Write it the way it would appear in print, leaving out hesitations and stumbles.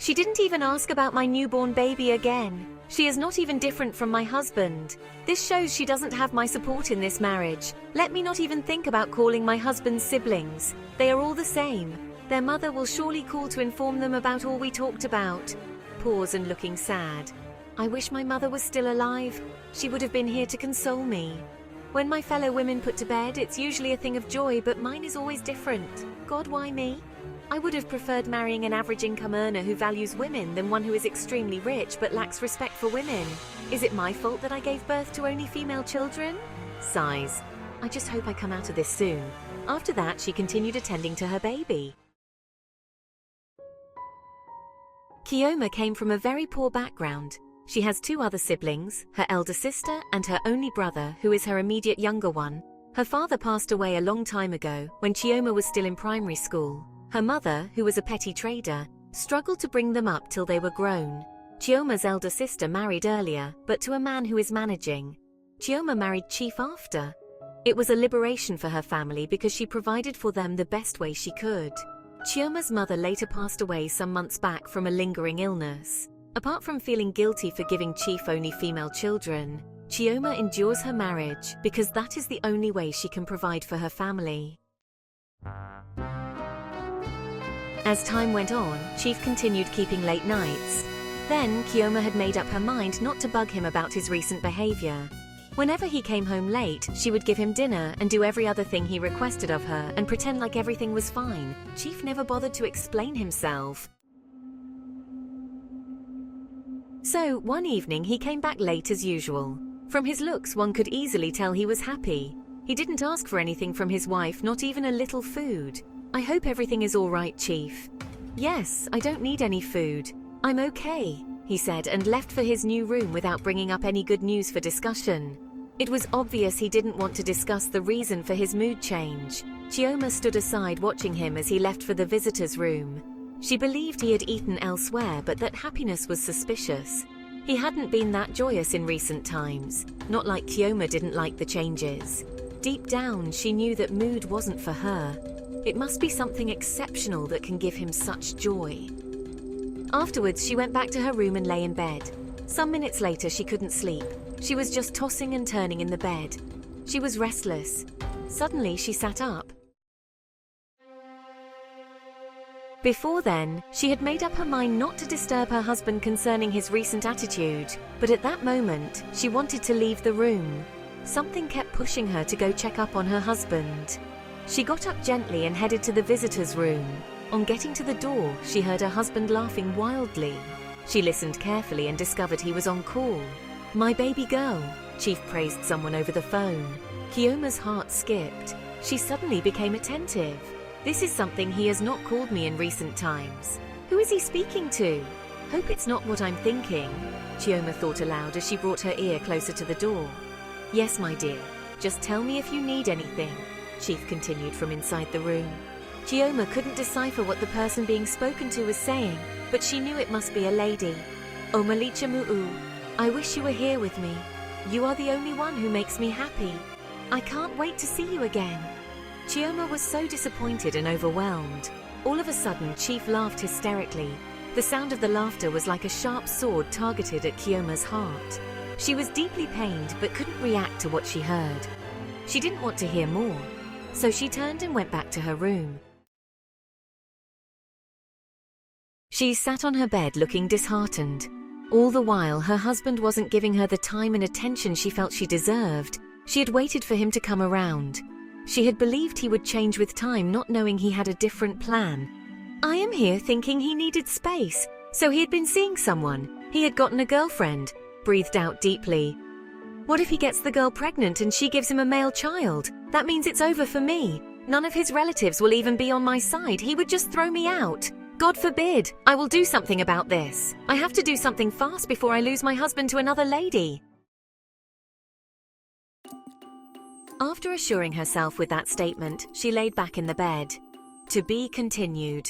She didn't even ask about my newborn baby again. She is not even different from my husband. This shows she doesn't have my support in this marriage. Let me not even think about calling my husband's siblings. They are all the same. Their mother will surely call to inform them about all we talked about. Pause and looking sad. I wish my mother was still alive. She would have been here to console me. When my fellow women put to bed, it's usually a thing of joy, but mine is always different. God, why me? I would have preferred marrying an average income earner who values women than one who is extremely rich but lacks respect for women. Is it my fault that I gave birth to only female children? Sighs. I just hope I come out of this soon. After that, she continued attending to her baby. Kioma came from a very poor background. She has 2 other siblings, her elder sister and her only brother, who is her immediate younger one. Her father passed away a long time ago, when Chioma was still in primary school. Her mother, who was a petty trader, struggled to bring them up till they were grown. Chioma's elder sister married earlier, but to a man who is managing. Chioma married Chief after. It was a liberation for her family because she provided for them the best way she could. Chioma's mother later passed away some months back from a lingering illness. Apart from feeling guilty for giving Chief only female children, Chioma endures her marriage because that is the only way she can provide for her family. As time went on, Chief continued keeping late nights. Then, Chioma had made up her mind not to bug him about his recent behavior. Whenever he came home late, she would give him dinner and do every other thing he requested of her and pretend like everything was fine. Chief never bothered to explain himself. So, one evening he came back late as usual. From his looks, one could easily tell he was happy. He didn't ask for anything from his wife, not even a little food. I hope everything is all right, Chief. Yes, I don't need any food. I'm okay, he said and left for his new room without bringing up any good news for discussion. It was obvious he didn't want to discuss the reason for his mood change. Chioma stood aside watching him as he left for the visitor's room. She believed he had eaten elsewhere, but that happiness was suspicious. He hadn't been that joyous in recent times, not like Chioma didn't like the changes. Deep down, she knew that mood wasn't for her. It must be something exceptional that can give him such joy. Afterwards, she went back to her room and lay in bed. Some minutes later, she couldn't sleep. She was just tossing and turning in the bed. She was restless. Suddenly, she sat up. Before then, she had made up her mind not to disturb her husband concerning his recent attitude, but at that moment, she wanted to leave the room. Something kept pushing her to go check up on her husband. She got up gently and headed to the visitor's room. On getting to the door, she heard her husband laughing wildly. She listened carefully and discovered he was on call. "My baby girl," Chief praised someone over the phone. Chioma's heart skipped. She suddenly became attentive. This is something he has not called me in recent times. Who is he speaking to? Hope it's not what I'm thinking, Chioma thought aloud as she brought her ear closer to the door. Yes, my dear. Just tell me if you need anything, Chief continued from inside the room. Chioma couldn't decipher what the person being spoken to was saying, but she knew it must be a lady. "O Malicha Mu'u, I wish you were here with me. You are the only one who makes me happy. I can't wait to see you again." Chioma was so disappointed and overwhelmed. All of a sudden, Chief laughed hysterically. The sound of the laughter was like a sharp sword targeted at Chioma's heart. She was deeply pained but couldn't react to what she heard. She didn't want to hear more, so she turned and went back to her room. She sat on her bed looking disheartened. All the while, her husband wasn't giving her the time and attention she felt she deserved. She had waited for him to come around. She had believed he would change with time, not knowing he had a different plan. I am here thinking he needed space, so he had been seeing someone. He had gotten a girlfriend, breathed out deeply. What if he gets the girl pregnant and she gives him a male child? That means it's over for me. None of his relatives will even be on my side. He would just throw me out. God forbid. I will do something about this. I have to do something fast before I lose my husband to another lady. After assuring herself with that statement, she laid back in the bed. To be continued.